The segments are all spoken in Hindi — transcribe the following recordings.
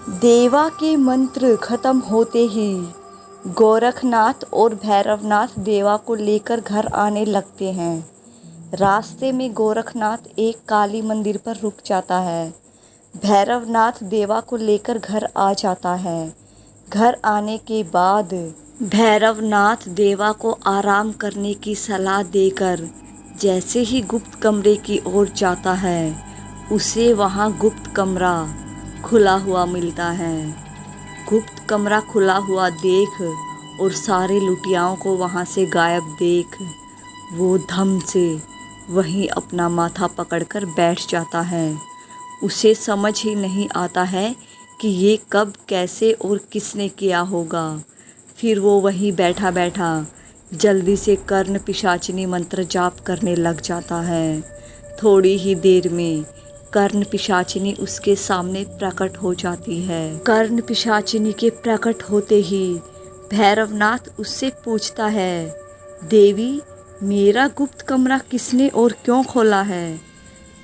देवा के मंत्र खत्म होते ही गोरखनाथ और भैरवनाथ देवा को लेकर घर आने लगते हैं। रास्ते में गोरखनाथ एक काली मंदिर पर रुक जाता है। भैरवनाथ देवा को लेकर घर आ जाता है। घर आने के बाद भैरवनाथ देवा को आराम करने की सलाह देकर जैसे ही गुप्त कमरे की ओर जाता है, उसे वहाँ गुप्त कमरा खुला हुआ मिलता है। गुप्त कमरा खुला हुआ देख और सारे लुटियाओं को वहाँ से गायब देख वो धम से वहीं अपना माथा पकड़कर बैठ जाता है। उसे समझ ही नहीं आता है कि ये कब, कैसे और किसने किया होगा। फिर वो वहीं बैठा बैठा जल्दी से कर्ण पिशाचिनी मंत्र जाप करने लग जाता है। थोड़ी ही देर में कर्ण पिशाचिनी उसके सामने प्रकट हो जाती है। कर्ण पिशाचिनी के प्रकट होते ही भैरवनाथ उससे पूछता है, देवी, मेरा गुप्त कमरा किसने और क्यों खोला है?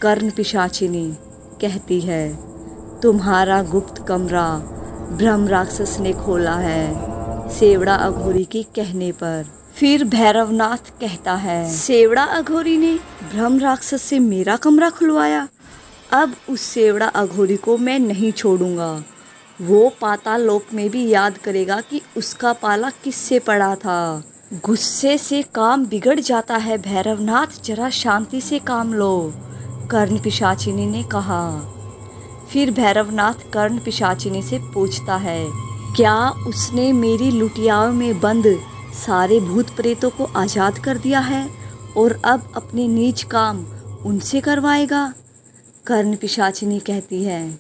कर्ण पिशाचिनी कहती है, तुम्हारा गुप्त कमरा ब्रह्म राक्षस ने खोला है, सेवड़ा अघोरी के कहने पर। फिर भैरवनाथ कहता है, सेवड़ा अघोरी ने ब्रह्म राक्षस से मेरा कमरा खुलवाया? अब उस सेवड़ा अघोरी को मैं नहीं छोड़ूंगा। वो पाताल लोक में भी याद करेगा कि उसका पाला किससे पड़ा था। गुस्से से काम बिगड़ जाता है भैरवनाथ, जरा शांति से काम लो, कर्ण पिशाचिनी ने कहा। फिर भैरवनाथ कर्ण पिशाचिनी से पूछता है, क्या उसने मेरी लुटियाओं में बंद सारे भूत प्रेतों को आज़ाद कर दिया है और अब अपने नीच काम उनसे करवाएगा? कर्ण पिशाचिनी कहती है,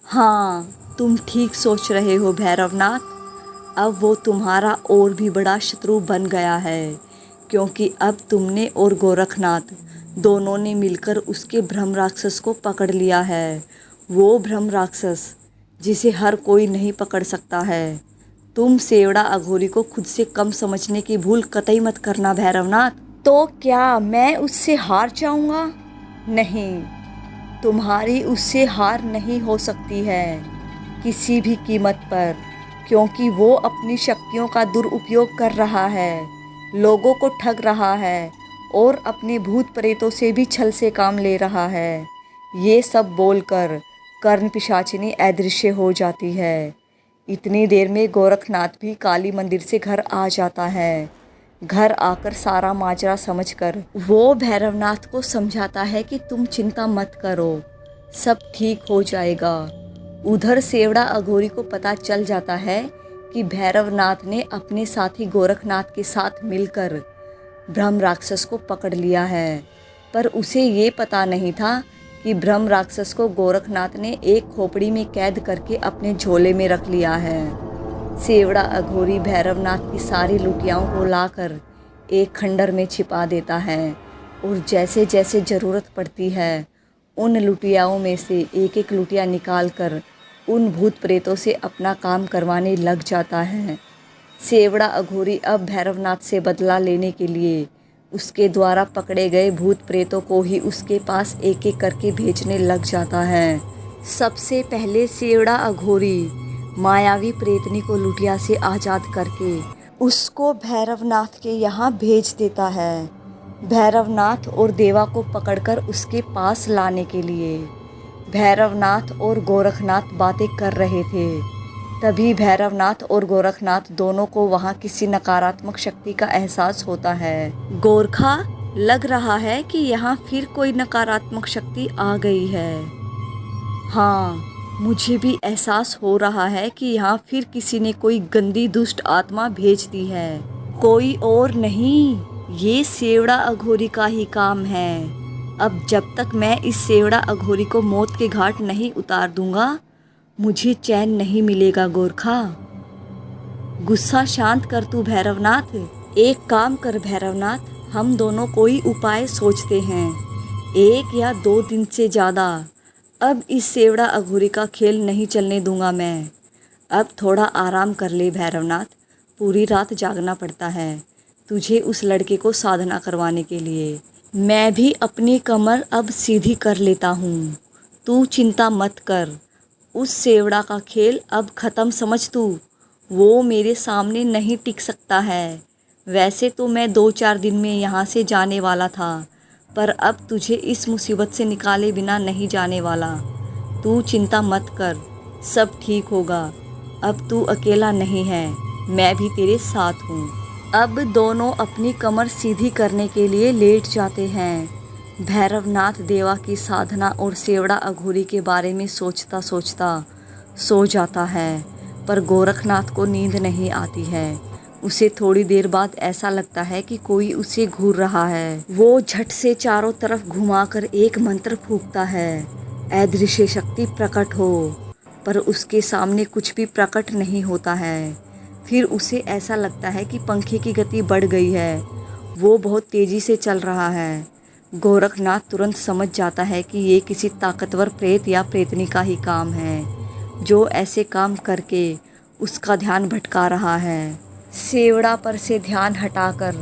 हाँ, तुम ठीक सोच रहे हो भैरवनाथ। अब वो तुम्हारा और भी बड़ा शत्रु बन गया है, क्योंकि अब तुमने और गोरखनाथ दोनों ने मिलकर उसके ब्रह्म राक्षस को पकड़ लिया है। वो ब्रह्म राक्षस जिसे हर कोई नहीं पकड़ सकता है। तुम सेवड़ा अघोरी को खुद से कम समझने की भूल कतई मत करना भैरवनाथ। तो क्या मैं उससे हार जाऊंगा? नहीं, तुम्हारी उससे हार नहीं हो सकती है किसी भी कीमत पर, क्योंकि वो अपनी शक्तियों का दुरुपयोग कर रहा है, लोगों को ठग रहा है और अपने भूत प्रेतों से भी छल से काम ले रहा है। ये सब बोलकर कर्ण पिशाचिनी अदृश्य हो जाती है। इतनी देर में गोरखनाथ भी काली मंदिर से घर आ जाता है। घर आकर सारा माजरा समझकर वो भैरवनाथ को समझाता है कि तुम चिंता मत करो, सब ठीक हो जाएगा। उधर सेवड़ा अघोरी को पता चल जाता है कि भैरवनाथ ने अपने साथी गोरखनाथ के साथ मिलकर ब्रह्म राक्षस को पकड़ लिया है, पर उसे ये पता नहीं था कि ब्रह्म राक्षस को गोरखनाथ ने एक खोपड़ी में कैद करके अपने झोले में रख लिया है। सेवड़ा अघोरी भैरवनाथ की सारी लुटियाओं को लाकर एक खंडर में छिपा देता है और जैसे जैसे ज़रूरत पड़ती है उन लुटियाओं में से एक एक लुटिया निकाल कर उन भूत प्रेतों से अपना काम करवाने लग जाता है। सेवड़ा अघोरी अब भैरवनाथ से बदला लेने के लिए उसके द्वारा पकड़े गए भूत प्रेतों को ही उसके पास एक एक करके भेजने लग जाता है। सबसे पहले सेवड़ा अघोरी मायावी प्रेतनी को लुटिया से आज़ाद करके उसको भैरवनाथ के यहाँ भेज देता है। भैरवनाथ और देवा को पकड़कर उसके पास लाने के लिए भैरवनाथ और गोरखनाथ बातें कर रहे थे। तभी भैरवनाथ और गोरखनाथ दोनों को वहाँ किसी नकारात्मक शक्ति का एहसास होता है। गोरखा, लग रहा है कि यहाँ फिर कोई नकारात्मक शक्ति आ गई है। हाँ, मुझे भी एहसास हो रहा है कि यहाँ फिर किसी ने कोई गंदी दुष्ट आत्मा भेज दी है। कोई और नहीं, ये सेवड़ा अघोरी का ही काम है। अब जब तक मैं इस सेवड़ा अघोरी को मौत के घाट नहीं उतार दूंगा, मुझे चैन नहीं मिलेगा। गोरखा, गुस्सा शांत कर तू भैरवनाथ। एक काम कर भैरवनाथ, हम दोनों कोई उपाय सोचते हैं। 1 या 2 दिन से ज़्यादा अब इस सेवड़ा अघोरी का खेल नहीं चलने दूंगा मैं। अब थोड़ा आराम कर ले भैरवनाथ, पूरी रात जागना पड़ता है तुझे उस लड़के को साधना करवाने के लिए। मैं भी अपनी कमर अब सीधी कर लेता हूँ, तू चिंता मत कर। उस सेवड़ा का खेल अब ख़त्म समझ तू। वो मेरे सामने नहीं टिक सकता है। वैसे तो मैं 2-4 दिन में यहाँ से जाने वाला था, पर अब तुझे इस मुसीबत से निकाले बिना नहीं जाने वाला। तू चिंता मत कर, सब ठीक होगा। अब तू अकेला नहीं है, मैं भी तेरे साथ हूँ। अब दोनों अपनी कमर सीधी करने के लिए लेट जाते हैं। भैरवनाथ देवा की साधना और सेवड़ा अघोरी के बारे में सोचता सोचता सो जाता है, पर गोरखनाथ को नींद नहीं आती है। उसे थोड़ी देर बाद ऐसा लगता है कि कोई उसे घूर रहा है। वो झट से चारों तरफ घुमाकर एक मंत्र फूंकता है, अदृश्य शक्ति प्रकट हो। पर उसके सामने कुछ भी प्रकट नहीं होता है। फिर उसे ऐसा लगता है कि पंखे की गति बढ़ गई है, वो बहुत तेज़ी से चल रहा है। गोरखनाथ तुरंत समझ जाता है कि ये किसी ताकतवर प्रेत या प्रेतनी का ही काम है, जो ऐसे काम करके उसका ध्यान भटका रहा है। सेवड़ा पर से ध्यान हटाकर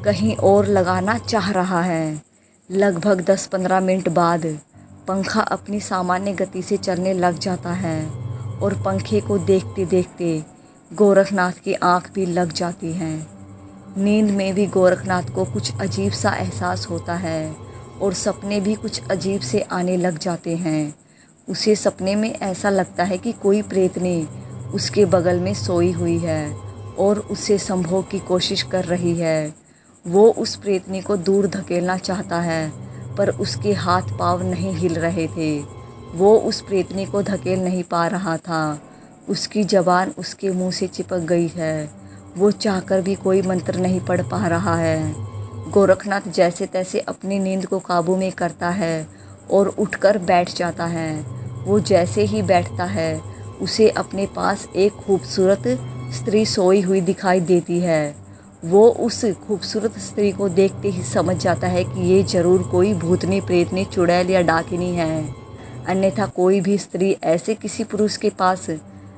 कहीं और लगाना चाह रहा है। लगभग 10-15 मिनट बाद पंखा अपनी सामान्य गति से चलने लग जाता है और पंखे को देखते देखते गोरखनाथ की आंख भी लग जाती है। नींद में भी गोरखनाथ को कुछ अजीब सा एहसास होता है और सपने भी कुछ अजीब से आने लग जाते हैं। उसे सपने में ऐसा लगता है कि कोई प्रेतनी उसके बगल में सोई हुई है और उसे संभोग की कोशिश कर रही है। वो उस प्रेतनी को दूर धकेलना चाहता है, पर उसके हाथ पाँव नहीं हिल रहे थे। वो उस प्रेतनी को धकेल नहीं पा रहा था। उसकी ज़बान उसके मुंह से चिपक गई है। वो चाहकर भी कोई मंत्र नहीं पढ़ पा रहा है। गोरखनाथ जैसे तैसे अपनी नींद को काबू में करता है और उठकर बैठ जाता है। वो जैसे ही बैठता है, उसे अपने पास एक खूबसूरत स्त्री सोई हुई दिखाई देती है। वो उस खूबसूरत स्त्री को देखते ही समझ जाता है कि ये ज़रूर कोई भूतनी, प्रेतनी, चुड़ैल या डाकिनी है। अन्यथा कोई भी स्त्री ऐसे किसी पुरुष के पास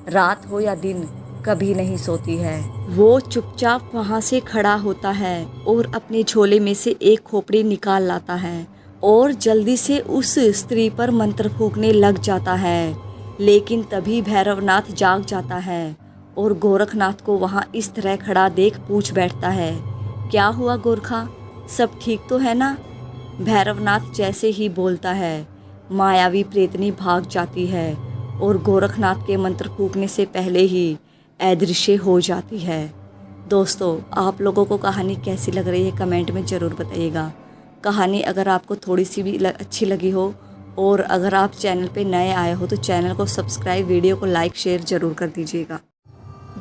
रात हो या दिन कभी नहीं सोती है। वो चुपचाप वहाँ से खड़ा होता है और अपने झोले में से एक खोपड़ी निकाल लाता है और जल्दी से उस स्त्री पर मंत्र फूंकने लग जाता है। लेकिन तभी भैरवनाथ जाग जाता है और गोरखनाथ को वहाँ इस तरह खड़ा देख पूछ बैठता है, क्या हुआ गोरखा, सब ठीक तो है ना? भैरवनाथ जैसे ही बोलता है, मायावी प्रेतनी भाग जाती है और गोरखनाथ के मंत्र फूंकने से पहले ही अदृश्य हो जाती है। दोस्तों, आप लोगों को कहानी कैसी लग रही है कमेंट में ज़रूर बताइएगा। कहानी अगर आपको थोड़ी सी भी अच्छी लगी हो और अगर आप चैनल पे नए आए हो तो चैनल को सब्सक्राइब, वीडियो को लाइक शेयर ज़रूर कर दीजिएगा।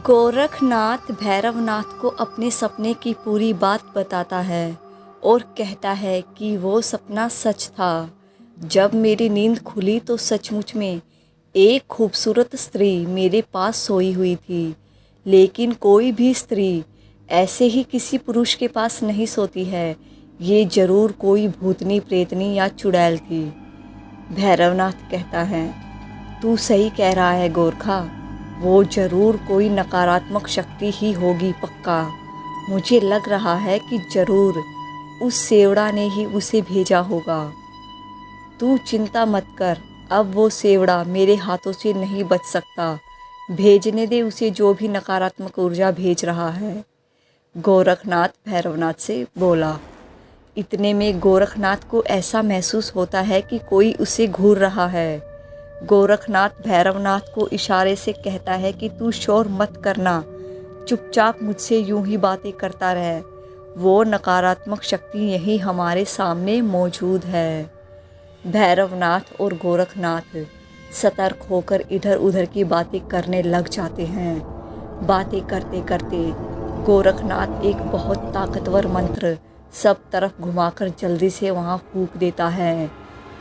गोरखनाथ भैरवनाथ को अपने सपने की पूरी बात बताता है और कहता है कि वो सपना सच था। जब मेरी नींद खुली तो सचमुच में एक खूबसूरत स्त्री मेरे पास सोई हुई थी। लेकिन कोई भी स्त्री ऐसे ही किसी पुरुष के पास नहीं सोती है। ये ज़रूर कोई भूतनी, प्रेतनी या चुड़ैल थी। भैरवनाथ कहता है, तू सही कह रहा है गोरखा, वो ज़रूर कोई नकारात्मक शक्ति ही होगी पक्का। मुझे लग रहा है कि ज़रूर उस सेवड़ा ने ही उसे भेजा होगा। तू चिंता मत कर, अब वो सेवड़ा मेरे हाथों से नहीं बच सकता। भेजने दे उसे जो भी नकारात्मक ऊर्जा भेज रहा है। गोरखनाथ भैरवनाथ से बोला। इतने में गोरखनाथ को ऐसा महसूस होता है कि कोई उसे घूर रहा है। गोरखनाथ भैरवनाथ को इशारे से कहता है कि तू शोर मत करना, चुपचाप मुझसे यूं ही बातें करता रह। वो नकारात्मक शक्ति यही हमारे सामने मौजूद है। भैरवनाथ और गोरखनाथ सतर्क होकर इधर उधर की बातें करने लग जाते हैं। बातें करते करते गोरखनाथ एक बहुत ताकतवर मंत्र सब तरफ घुमाकर जल्दी से वहाँ फूंक देता है,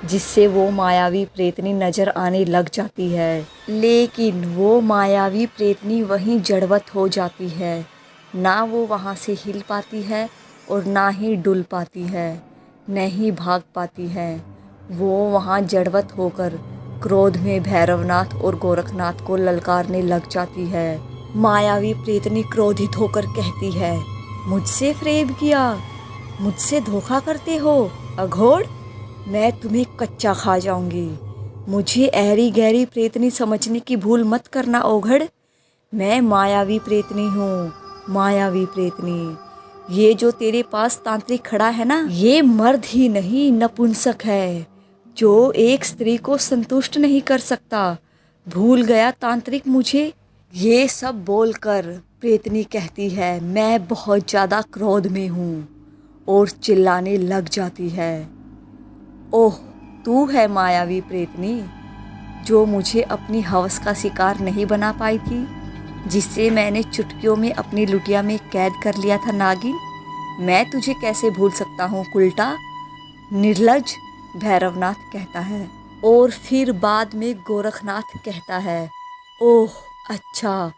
जिससे वो मायावी प्रेतनी नज़र आने लग जाती है। लेकिन वो मायावी प्रेतनी वहीं जड़वत हो जाती है। ना वो वहाँ से हिल पाती है और ना ही डुल पाती है, न ही भाग पाती है। वो वहाँ जड़वत होकर क्रोध में भैरवनाथ और गोरखनाथ को ललकारने लग जाती है। मायावी प्रेतनी क्रोधित होकर कहती है, मुझसे फरेब किया, मुझसे धोखा करते हो अघोर, मैं तुम्हें कच्चा खा जाऊंगी। मुझे ऐरी गहरी प्रेतनी समझने की भूल मत करना ओघड़। मैं मायावी प्रेतनी हूँ, मायावी प्रेतनी। ये जो तेरे पास तांत्रिक खड़ा है ना, ये मर्द ही नहीं नपुंसक है, जो एक स्त्री को संतुष्ट नहीं कर सकता। भूल गया तांत्रिक मुझे। ये सब बोलकर प्रेतनी कहती है, मैं बहुत ज़्यादा क्रोध में हूँ, और चिल्लाने लग जाती है। ओह, तू है मायावी प्रेतनी, जो मुझे अपनी हवस का शिकार नहीं बना पाई थी, जिसे मैंने चुटकियों में अपनी लुटिया में कैद कर लिया था नागिन। मैं तुझे कैसे भूल सकता हूँ कुलटा, निर्लज, भैरवनाथ कहता है। और फिर बाद में गोरखनाथ कहता है, ओह अच्छा,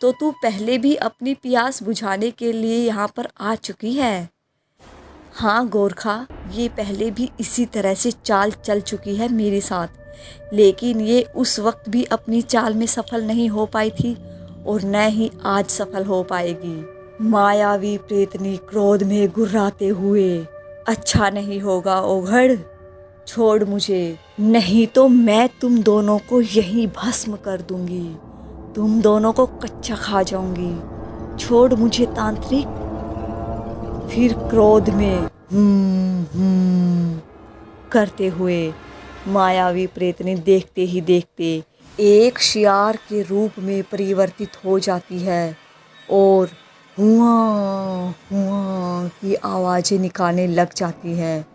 तो तू पहले भी अपनी प्यास बुझाने के लिए यहाँ पर आ चुकी है। हाँ गोरखा, ये पहले भी इसी तरह से चाल चल चुकी है मेरे साथ, लेकिन ये उस वक्त भी अपनी चाल में सफल नहीं हो पाई थी, और न ही आज सफल हो पाएगी। मायावी प्रेतनी क्रोध में गुर्राते हुए, अच्छा नहीं होगा ओघड़, छोड़ मुझे, नहीं तो मैं तुम दोनों को यहीं भस्म कर दूंगी, तुम दोनों को कच्चा खा जाऊंगी, छोड़ मुझे तांत्रिक। फिर क्रोध में करते हुए मायावी प्रेतनी देखते ही देखते एक शियार के रूप में परिवर्तित हो जाती है, और हुआ हुआ की आवाज़ें निकालने लग जाती है।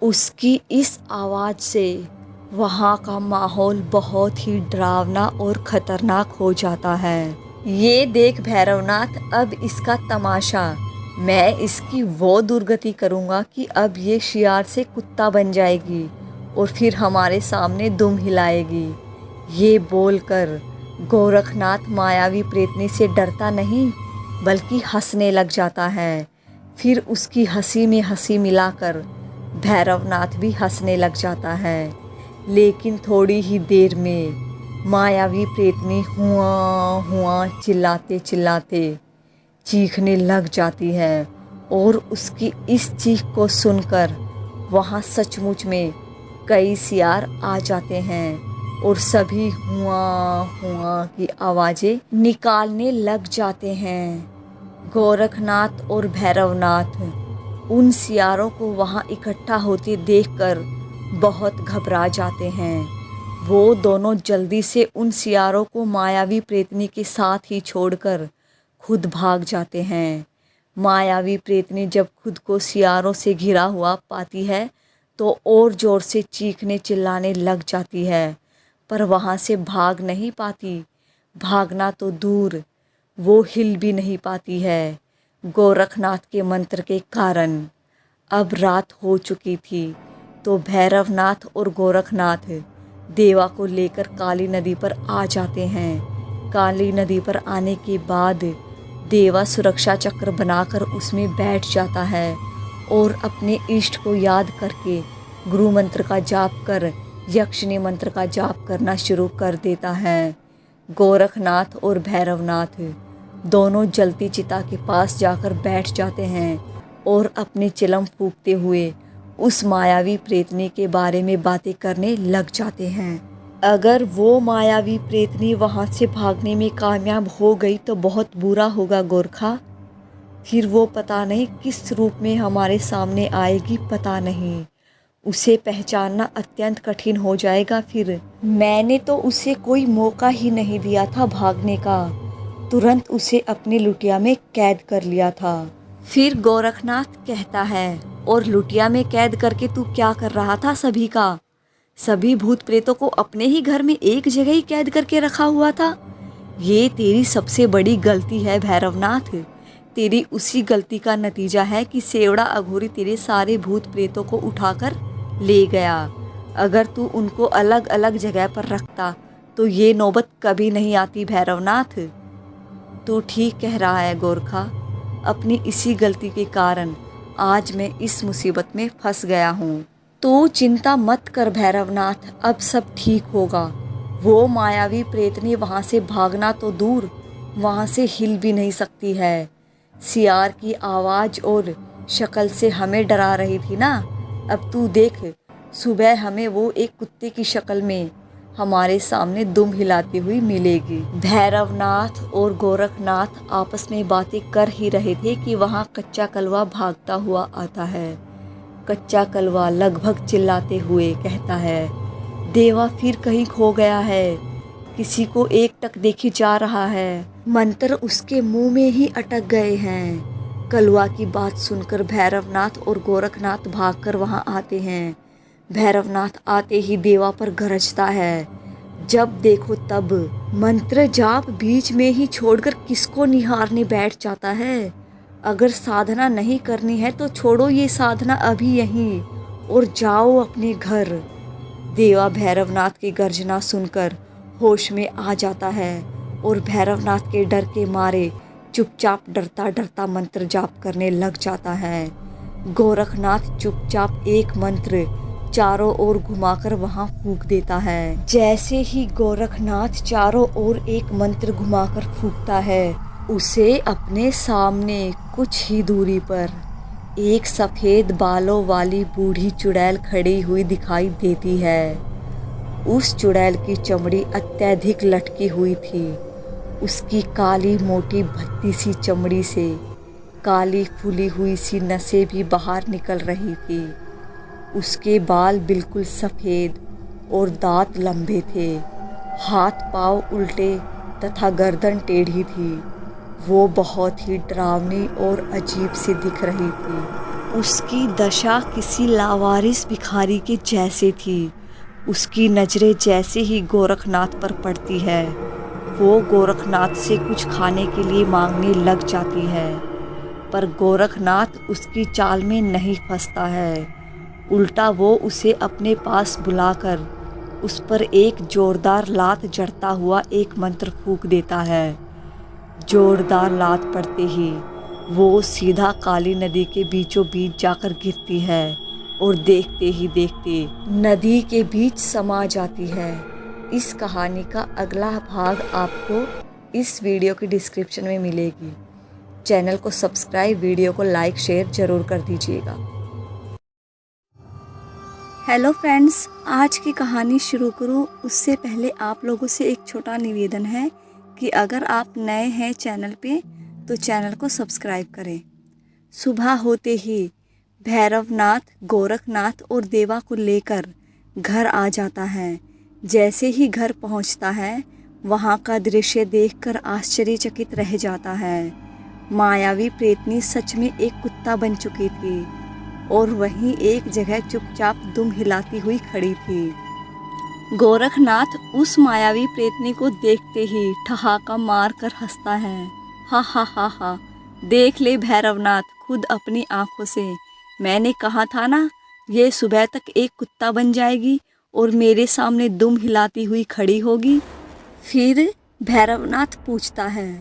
उसकी इस आवाज़ से वहाँ का माहौल बहुत ही डरावना और ख़तरनाक हो जाता है। ये देख भैरवनाथ, अब इसका तमाशा, मैं इसकी वो दुर्गति करूँगा कि अब ये शियार से कुत्ता बन जाएगी और फिर हमारे सामने दुम हिलाएगी। ये बोलकर गोरखनाथ मायावी प्रेतनी से डरता नहीं, बल्कि हंसने लग जाता है। फिर उसकी हंसी में हंसी मिलाकर भैरवनाथ भी हंसने लग जाता है। लेकिन थोड़ी ही देर में मायावी प्रेतनी हुआ हुआ चिल्लाते चिल्लाते चीखने लग जाती है, और उसकी इस चीख को सुनकर वहाँ सचमुच में कई सियार आ जाते हैं और सभी हुआ हुआ की आवाज़ें निकालने लग जाते हैं। गोरखनाथ और भैरवनाथ उन सियारों को वहाँ इकट्ठा होते देखकर बहुत घबरा जाते हैं। वो दोनों जल्दी से उन सियारों को मायावी प्रेतनी के साथ ही छोड़कर खुद भाग जाते हैं। मायावी प्रेतनी जब खुद को सियारों से घिरा हुआ पाती है तो और ज़ोर से चीखने चिल्लाने लग जाती है, पर वहाँ से भाग नहीं पाती। भागना तो दूर, वो हिल भी नहीं पाती है गोरखनाथ के मंत्र के कारण। अब रात हो चुकी थी, तो भैरवनाथ और गोरखनाथ देवा को लेकर काली नदी पर आ जाते हैं। काली नदी पर आने के बाद देवा सुरक्षा चक्र बनाकर उसमें बैठ जाता है और अपने इष्ट को याद करके गुरु मंत्र का जाप कर यक्षिणी मंत्र का जाप करना शुरू कर देता है। गोरखनाथ और भैरवनाथ दोनों जलती चिता के पास जाकर बैठ जाते हैं और अपनी चिलम फूंकते हुए उस मायावी प्रेतनी के बारे में बातें करने लग जाते हैं। अगर वो मायावी प्रेतनी वहाँ से भागने में कामयाब हो गई तो बहुत बुरा होगा गोरखा। फिर वो पता नहीं किस रूप में हमारे सामने आएगी, पता नहीं, उसे पहचानना अत्यंत कठिन हो जाएगा। फिर मैंने तो उसे कोई मौका ही नहीं दिया था भागने का, तुरंत उसे अपनी लुटिया में कैद कर लिया था। फिर गोरखनाथ कहता है, और लुटिया में कैद करके तू क्या कर रहा था? सभी भूत प्रेतों को अपने ही घर में एक जगह ही कैद करके रखा हुआ था। ये तेरी सबसे बड़ी गलती है भैरवनाथ। तेरी उसी गलती का नतीजा है कि सेवड़ा अघोरी तेरे सारे भूत प्रेतों को उठाकर ले गया। अगर तू उनको अलग अलग जगह पर रखता तो ये नौबत कभी नहीं आती भैरवनाथ। तू ठीक कह रहा है गोरखा, अपनी इसी गलती के कारण आज मैं इस मुसीबत में फंस गया हूँ। तू चिंता मत कर भैरवनाथ, अब सब ठीक होगा। वो मायावी प्रेतनी वहाँ से भागना तो दूर, वहाँ से हिल भी नहीं सकती है। सियार की आवाज़ और शक्ल से हमें डरा रही थी ना, अब तू देख, सुबह हमें वो एक कुत्ते की शक्ल में हमारे सामने दुम हिलाती हुई मिलेगी। भैरवनाथ और गोरखनाथ आपस में बातें कर ही रहे थे कि वहाँ कच्चा कलवा भागता हुआ आता है। कच्चा कलवा लगभग चिल्लाते हुए कहता है, देवा फिर कहीं खो गया है, किसी को एकटक देखी जा रहा है, मंत्र उसके मुंह में ही अटक गए हैं। कलवा की बात सुनकर भैरवनाथ और गोरखनाथ भागकर वहां आते हैं। भैरवनाथ आते ही देवा पर गरजता है। जब देखो तब मंत्र जाप बीच में ही छोड़कर किसको निहारने बैठ जाता है। अगर साधना नहीं करनी है तो छोड़ो ये साधना अभी यहीं और जाओ अपने घर। देवा भैरवनाथ की गर्जना सुनकर होश में आ जाता है और भैरवनाथ के डर के मारे चुपचाप डरता डरता मंत्र जाप करने लग जाता है। गोरखनाथ चुपचाप एक मंत्र चारों ओर घुमाकर वहां फूंक देता है। जैसे ही गोरखनाथ चारों ओर एक मंत्र घुमाकर फूंकता है, उसे अपने सामने कुछ ही दूरी पर एक सफेद बालों वाली बूढ़ी चुड़ैल खड़ी हुई दिखाई देती है। उस चुड़ैल की चमड़ी अत्यधिक लटकी हुई थी। उसकी काली मोटी भद्दी सी चमड़ी से काली फूली हुई सी नसें भी बाहर निकल रही थी। उसके बाल बिल्कुल सफ़ेद और दांत लंबे थे। हाथ पांव उल्टे तथा गर्दन टेढ़ी थी। वो बहुत ही डरावनी और अजीब सी दिख रही थी। उसकी दशा किसी लावारिस भिखारी के जैसे थी। उसकी नज़रें जैसे ही गोरखनाथ पर पड़ती है, वो गोरखनाथ से कुछ खाने के लिए मांगने लग जाती है, पर गोरखनाथ उसकी चाल में नहीं फंसता है। उल्टा वो उसे अपने पास बुलाकर उस पर एक जोरदार लात जड़ता हुआ एक मंत्र फूंक देता है। जोरदार लात पड़ते ही वो सीधा काली नदी के बीचों बीच जाकर गिरती है और देखते ही देखते नदी के बीच समा जाती है। इस कहानी का अगला भाग आपको इस वीडियो की डिस्क्रिप्शन में मिलेगी। चैनल को सब्सक्राइब, वीडियो को लाइक शेयर ज़रूर कर दीजिएगा। हेलो फ्रेंड्स, आज की कहानी शुरू करूँ उससे पहले आप लोगों से एक छोटा निवेदन है कि अगर आप नए हैं चैनल पे तो चैनल को सब्सक्राइब करें। सुबह होते ही भैरवनाथ गोरखनाथ और देवा को लेकर घर आ जाता है। जैसे ही घर पहुंचता है, वहां का दृश्य देखकर आश्चर्यचकित रह जाता है। मायावी प्रेतनी सच में एक कुत्ता बन चुकी थी और वहीं एक जगह चुपचाप दुम हिलाती हुई खड़ी थी। गोरखनाथ उस मायावी प्रेतनी को देखते ही ठहाका मार कर हंसता है। हा हा हा हा, देख ले भैरवनाथ खुद अपनी आंखों से। मैंने कहा था ना, ये सुबह तक एक कुत्ता बन जाएगी और मेरे सामने दुम हिलाती हुई खड़ी होगी। फिर भैरवनाथ पूछता है,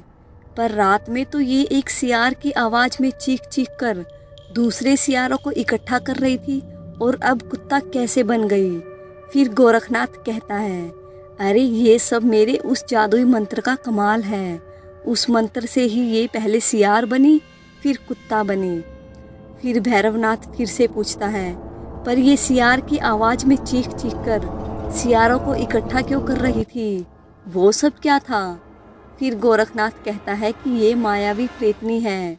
पर रात में तो ये एक सियार की आवाज़ में चीख चीख कर दूसरे सियारों को इकट्ठा कर रही थी और अब कुत्ता कैसे बन गई? फिर गोरखनाथ कहता है, अरे ये सब मेरे उस जादुई मंत्र का कमाल है। उस मंत्र से ही ये पहले सियार बनी, फिर कुत्ता बनी। फिर भैरवनाथ फिर से पूछता है, पर ये सियार की आवाज़ में चीख चीख कर सियारों को इकट्ठा क्यों कर रही थी? वो सब क्या था? फिर गोरखनाथ कहता है कि ये मायावी प्रेतनी है।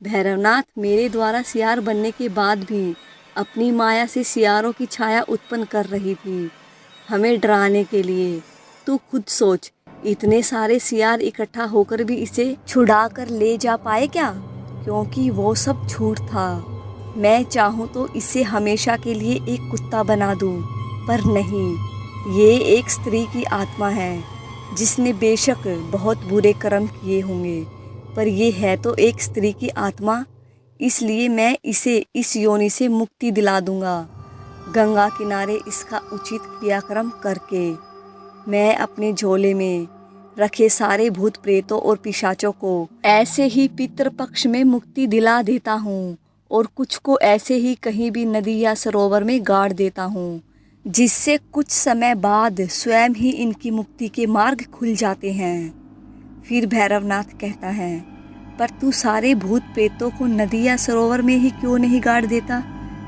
भैरवनाथ मेरे द्वारा सियार बनने के बाद भी अपनी माया से सियारों की छाया उत्पन्न कर रही थी, हमें डराने के लिए। तू खुद सोच, इतने सारे सियार इकट्ठा होकर भी इसे छुड़ा कर ले जा पाए क्या? क्योंकि वो सब झूठ था। मैं चाहूँ तो इसे हमेशा के लिए एक कुत्ता बना दूँ, पर नहीं, ये एक स्त्री की आत्मा है जिसने बेशक बहुत बुरे कर्म किए होंगे, पर ये है तो एक स्त्री की आत्मा, इसलिए मैं इसे इस योनि से मुक्ति दिला दूंगा, गंगा किनारे इसका उचित क्रियाक्रम करके। मैं अपने झोले में रखे सारे भूत प्रेतों और पिशाचों को ऐसे ही पितृपक्ष में मुक्ति दिला देता हूँ और कुछ को ऐसे ही कहीं भी नदी या सरोवर में गाड़ देता हूँ, जिससे कुछ समय बाद स्वयं ही इनकी मुक्ति के मार्ग खुल जाते हैं। फिर भैरवनाथ कहता है, पर तू सारे भूत प्रेतों को नदी या सरोवर में ही क्यों नहीं गाड़ देता,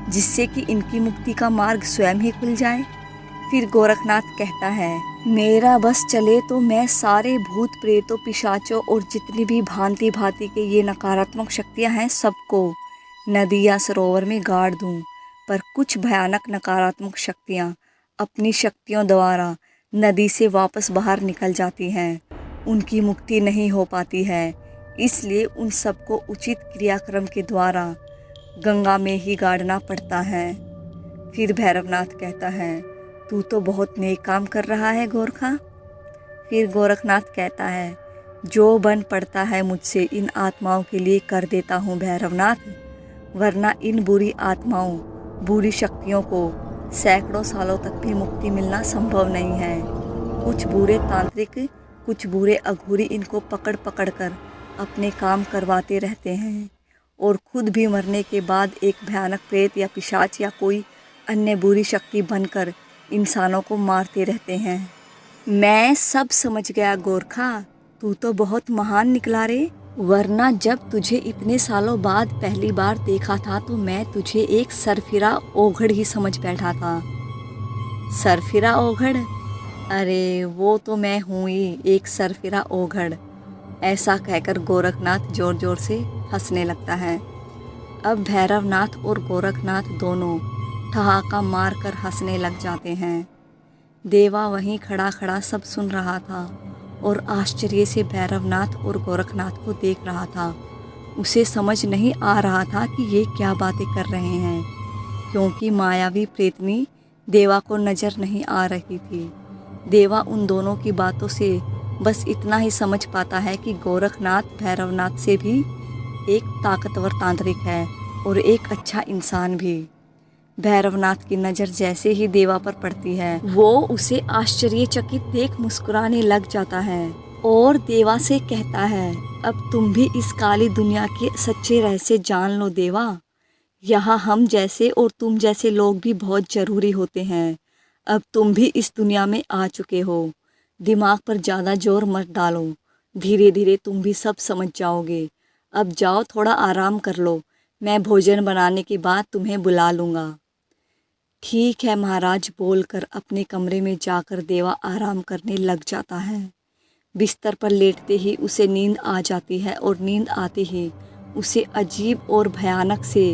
जिससे कि इनकी मुक्ति का मार्ग स्वयं ही खुल जाए? फिर गोरखनाथ कहता है, मेरा बस चले तो मैं सारे भूत प्रेतों पिशाचों और जितनी भी भांति भांति के ये नकारात्मक शक्तियां हैं सबको नदी या सरोवर में गाड़ दूं। पर कुछ भयानक नकारात्मक शक्तियां अपनी शक्तियों द्वारा नदी से वापस बाहर निकल जाती हैं। उनकी मुक्ति नहीं हो पाती है, इसलिए उन सबको उचित क्रियाक्रम के द्वारा गंगा में ही गाड़ना पड़ता है। फिर भैरवनाथ कहता है, तू तो बहुत नेक काम कर रहा है गोरखा। फिर गोरखनाथ कहता है, जो बन पड़ता है मुझसे इन आत्माओं के लिए कर देता हूँ भैरवनाथ, वरना इन बुरी आत्माओं बुरी शक्तियों को सैकड़ों सालों तक भी मुक्ति मिलना संभव नहीं है। कुछ बुरे तांत्रिक, कुछ बुरे अघोरी इनको पकड़ पकड़ कर अपने काम करवाते रहते हैं और खुद भी मरने के बाद एक भयानक प्रेत या पिशाच या कोई अन्य बुरी शक्ति बनकर इंसानों को मारते रहते हैं। मैं सब समझ गया गोरखा, तू तो बहुत महान निकला रे। वरना जब तुझे इतने सालों बाद पहली बार देखा था तो मैं तुझे एक सरफिरा ओघड़ ही समझ बैठा था। सरफिरा ओघड़? अरे वो तो मैं हूँ ही एक सरफिरा ओघड़। ऐसा कहकर गोरखनाथ जोर जोर से हंसने लगता है। अब भैरवनाथ और गोरखनाथ दोनों ठहाका मार कर हंसने लग जाते हैं। देवा वहीं खड़ा खड़ा सब सुन रहा था और आश्चर्य से भैरवनाथ और गोरखनाथ को देख रहा था। उसे समझ नहीं आ रहा था कि ये क्या बातें कर रहे हैं, क्योंकि मायावी प्रेतनी देवा को नज़र नहीं आ रही थी। देवा उन दोनों की बातों से बस इतना ही समझ पाता है कि गोरखनाथ भैरवनाथ से भी एक ताकतवर तांत्रिक है और एक अच्छा इंसान भी। भैरवनाथ की नज़र जैसे ही देवा पर पड़ती है वो उसे आश्चर्यचकित देख मुस्कुराने लग जाता है और देवा से कहता है, अब तुम भी इस काली दुनिया के सच्चे रहस्य जान लो देवा। यहाँ हम जैसे और तुम जैसे लोग भी बहुत ज़रूरी होते हैं। अब तुम भी इस दुनिया में आ चुके हो, दिमाग पर ज़्यादा जोर मत डालो, धीरे धीरे तुम भी सब समझ जाओगे। अब जाओ थोड़ा आराम कर लो, मैं भोजन बनाने के बाद तुम्हें बुला लूँगा। ठीक है महाराज बोलकर अपने कमरे में जाकर देवा आराम करने लग जाता है। बिस्तर पर लेटते ही उसे नींद आ जाती है और नींद आते ही उसे अजीब और भयानक से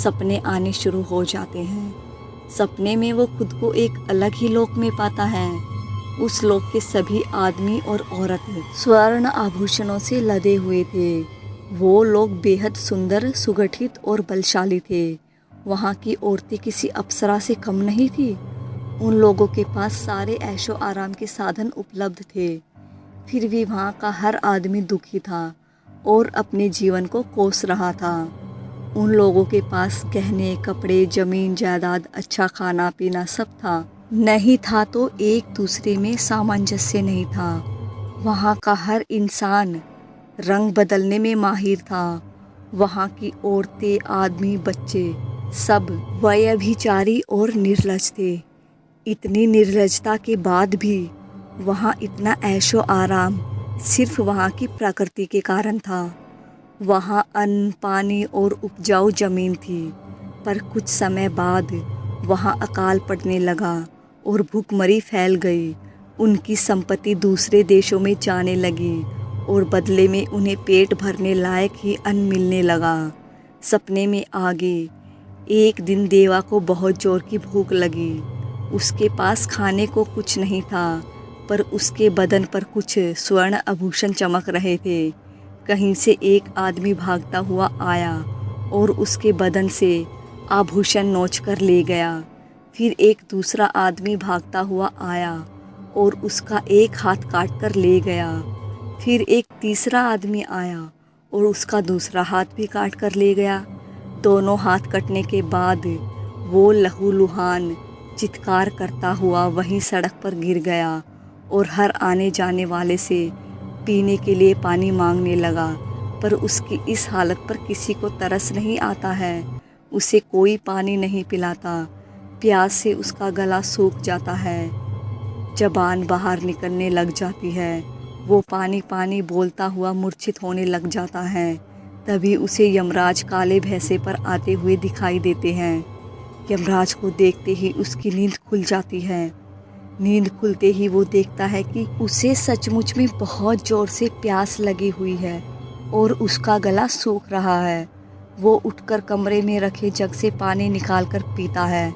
सपने आने शुरू हो जाते हैं। सपने में वो खुद को एक अलग ही लोक में पाता है। उस लोक के सभी आदमी और औरतें स्वर्ण आभूषणों से लदे हुए थे। वो लोग बेहद सुंदर, सुगठित और बलशाली थे। वहाँ की औरतें किसी अप्सरा से कम नहीं थी। उन लोगों के पास सारे ऐशो आराम के साधन उपलब्ध थे। फिर भी वहाँ का हर आदमी दुखी था और अपने जीवन को कोस रहा था। उन लोगों के पास गहने, कपड़े, ज़मीन जायदाद, अच्छा खाना पीना सब था। नहीं था तो एक दूसरे में सामंजस्य नहीं था। वहाँ का हर इंसान रंग बदलने में माहिर था। वहाँ की औरतें, आदमी, बच्चे सब व्यभिचारी और निर्लज थे। इतनी निर्लजता के बाद भी वहाँ इतना ऐशो आराम सिर्फ वहाँ की प्रकृति के कारण था। वहाँ अन्न, पानी और उपजाऊ ज़मीन थी, पर कुछ समय बाद वहाँ अकाल पड़ने लगा और भूखमरी फैल गई। उनकी संपत्ति दूसरे देशों में जाने लगी और बदले में उन्हें पेट भरने लायक ही अन्न मिलने लगा। सपने में आगे एक दिन देवा को बहुत जोर की भूख लगी। उसके पास खाने को कुछ नहीं था, पर उसके बदन पर कुछ स्वर्ण आभूषण चमक रहे थे। कहीं से एक आदमी भागता हुआ आया और उसके बदन से आभूषण नोच कर ले गया। फिर एक दूसरा आदमी भागता हुआ आया और उसका एक हाथ काट कर ले गया। फिर एक तीसरा आदमी आया और उसका दूसरा हाथ भी काट कर ले गया। दोनों हाथ कटने के बाद वो लहूलुहान चित्कार करता हुआ वहीं सड़क पर गिर गया और हर आने जाने वाले से पीने के लिए पानी मांगने लगा। पर उसकी इस हालत पर किसी को तरस नहीं आता है। उसे कोई पानी नहीं पिलाता। प्यास से उसका गला सूख जाता है, ज़बान बाहर निकलने लग जाती है। वो पानी पानी बोलता हुआ मूर्छित होने लग जाता है। तभी उसे यमराज काले भैंसे पर आते हुए दिखाई देते हैं। यमराज को देखते ही उसकी नींद खुल जाती है नींद खुलते ही वो देखता है कि उसे सचमुच में बहुत जोर से प्यास लगी हुई है और उसका गला सूख रहा है। वो उठकर कमरे में रखे जग से पानी निकालकर पीता है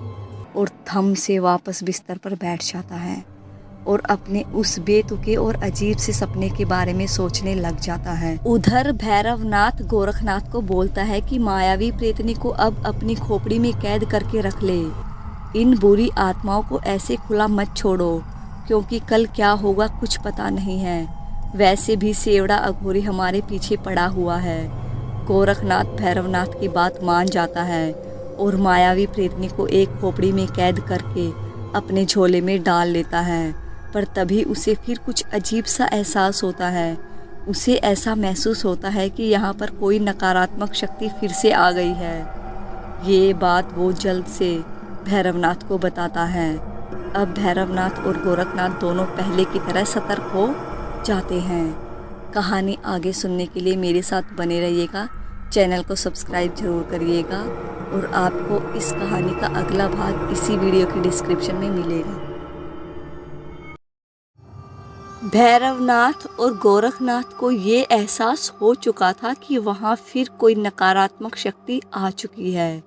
और थम से वापस बिस्तर पर बैठ जाता है और अपने उस बेतुके और अजीब से सपने के बारे में सोचने लग जाता है। उधर भैरवनाथ गोरखनाथ को बोलता है कि मायावी प्रेतनी को अब अपनी खोपड़ी में कैद करके रख ले। इन बुरी आत्माओं को ऐसे खुला मत छोड़ो, क्योंकि कल क्या होगा कुछ पता नहीं है। वैसे भी सेवड़ा अघोरी हमारे पीछे पड़ा हुआ है। गोरखनाथ भैरवनाथ की बात मान जाता है और मायावी प्रेतनी को एक खोपड़ी में कैद करके अपने झोले में डाल लेता है। पर तभी उसे फिर कुछ अजीब सा एहसास होता है। उसे ऐसा महसूस होता है कि यहाँ पर कोई नकारात्मक शक्ति फिर से आ गई है। ये बात वो जल्द से भैरवनाथ को बताता है। अब भैरवनाथ और गोरखनाथ दोनों पहले की तरह सतर्क हो जाते हैं। कहानी आगे सुनने के लिए मेरे साथ बने रहिएगा। चैनल को सब्सक्राइब जरूर करिएगा और आपको इस कहानी का अगला भाग इसी वीडियो की डिस्क्रिप्शन में मिलेगा। भैरवनाथ और गोरखनाथ को ये एहसास हो चुका था कि वहाँ फिर कोई नकारात्मक शक्ति आ चुकी है,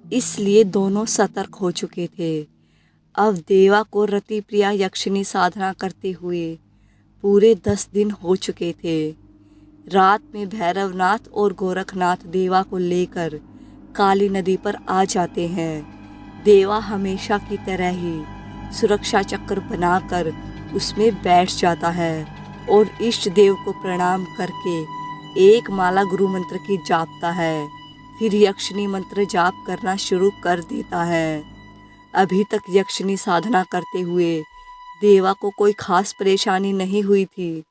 इसलिए दोनों सतर्क हो चुके थे। अब देवा को रतिप्रिया यक्षिणी साधना करते हुए पूरे 10 दिन हो चुके थे। रात में भैरवनाथ और गोरखनाथ देवा को लेकर काली नदी पर आ जाते हैं। देवा हमेशा की तरह ही सुरक्षा चक्र बनाकर उसमें बैठ जाता है और इष्ट देव को प्रणाम करके एक माला गुरु मंत्र की जापता है। फिर यक्षिणी मंत्र जाप करना शुरू कर देता है। अभी तक यक्षिणी साधना करते हुए देवा को कोई खास परेशानी नहीं हुई थी,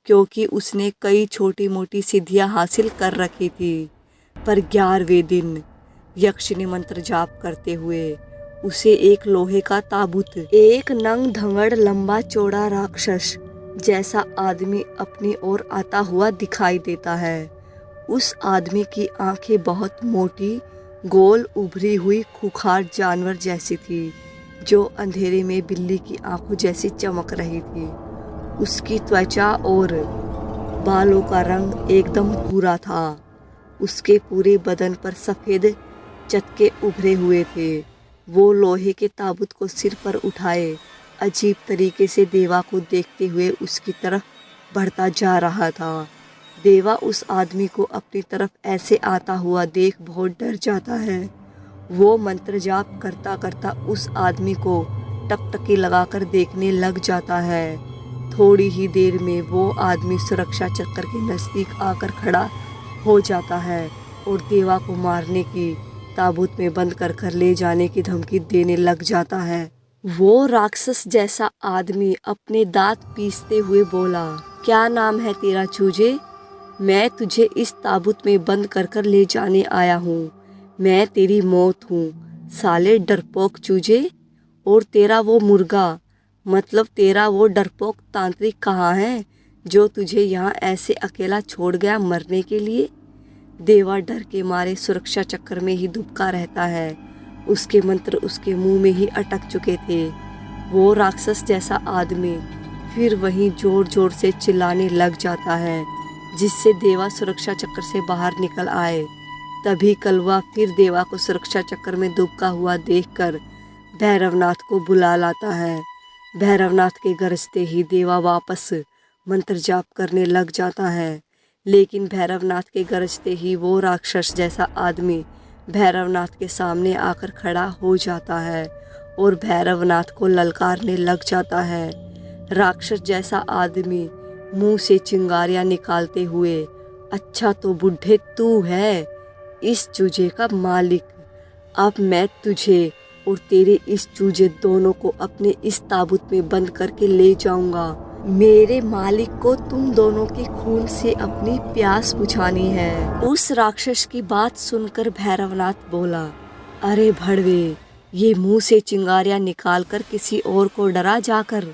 क्योंकि उसने कई छोटी मोटी सिद्धियां हासिल कर रखी थी। पर 11वें दिन यक्षिणी मंत्र जाप करते हुए उसे एक लोहे का ताबूत, एक नंग धंगड़ लंबा चौड़ा राक्षस जैसा आदमी अपनी ओर आता हुआ दिखाई देता है। उस आदमी की आंखें बहुत मोटी, गोल, उभरी हुई खूंखार जानवर जैसी थी, जो अंधेरे में बिल्ली की आंखों जैसी चमक रही थी। उसकी त्वचा और बालों का रंग एकदम भूरा था। उसके पूरे बदन पर सफ़ेद चटके उभरे हुए थे। वो लोहे के ताबूत को सिर पर उठाए अजीब तरीके से देवा को देखते हुए उसकी तरफ बढ़ता जा रहा था। देवा उस आदमी को अपनी तरफ ऐसे आता हुआ देख बहुत डर जाता है। वो मंत्र जाप करता करता उस आदमी को टकटकी लगाकर देखने लग जाता है। थोड़ी ही देर में वो आदमी सुरक्षा चक्कर के नज़दीक आकर खड़ा हो जाता है और देवा को मारने की, ताबूत में बंद कर ले जाने की धमकी देने लग जाता है। वो राक्षस जैसा आदमी अपने दांत पीसते हुए बोला, क्या नाम है तेरा चूजे? मैं तुझे इस ताबूत में बंद कर ले जाने आया हूँ। मैं तेरी मौत हूँ, साले डरपोक चूजे। और तेरा वो मुर्गा, मतलब तेरा वो डरपोक तांत्रिक कहाँ है, जो तुझे यहाँ ऐसे अकेला छोड़ गया मरने के लिए? देवा डर के मारे सुरक्षा चक्कर में ही दुबका रहता है। उसके मंत्र उसके मुंह में ही अटक चुके थे। वो राक्षस जैसा आदमी फिर वहीं जोर जोर से चिल्लाने लग जाता है, जिससे देवा सुरक्षा चक्कर से बाहर निकल आए। तभी कलवा फिर देवा को सुरक्षा चक्कर में दुबका हुआ देखकर भैरवनाथ को बुला लाता है। भैरवनाथ के गरजते ही देवा वापस मंत्र जाप करने लग जाता है, लेकिन भैरवनाथ के गरजते ही वो राक्षस जैसा आदमी भैरवनाथ के सामने आकर खड़ा हो जाता है और भैरवनाथ को ललकारने लग जाता है। राक्षस जैसा आदमी मुंह से चिंगारियां निकालते हुए, अच्छा तो बुढ़े तू है इस चूजे का मालिक। अब मैं तुझे और तेरे इस चूजे दोनों को अपने इस ताबूत में बंद करके ले जाऊंगा। मेरे मालिक को तुम दोनों के खून से अपनी प्यास बुझानी है। उस राक्षस की बात सुनकर भैरवनाथ बोला, अरे भड़वे, ये मुंह से चिंगारियां निकालकर किसी और को डरा जाकर।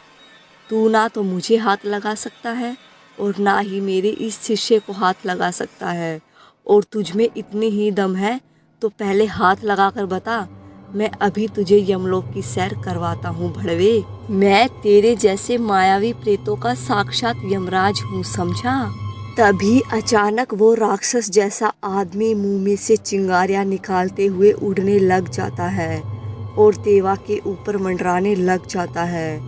तू ना तो मुझे हाथ लगा सकता है और ना ही मेरे इस शिष्य को हाथ लगा सकता है। और तुझ में इतनी ही दम है तो पहले हाथ लगाकर बता, मैं अभी तुझे यमलोक की सैर करवाता हूँ भड़वे। मैं तेरे जैसे मायावी प्रेतों का साक्षात यमराज हूँ, समझा। तभी अचानक वो राक्षस जैसा आदमी मुंह में से चिंगारियां निकालते हुए उड़ने लग जाता है और देवा के ऊपर मंडराने लग जाता है।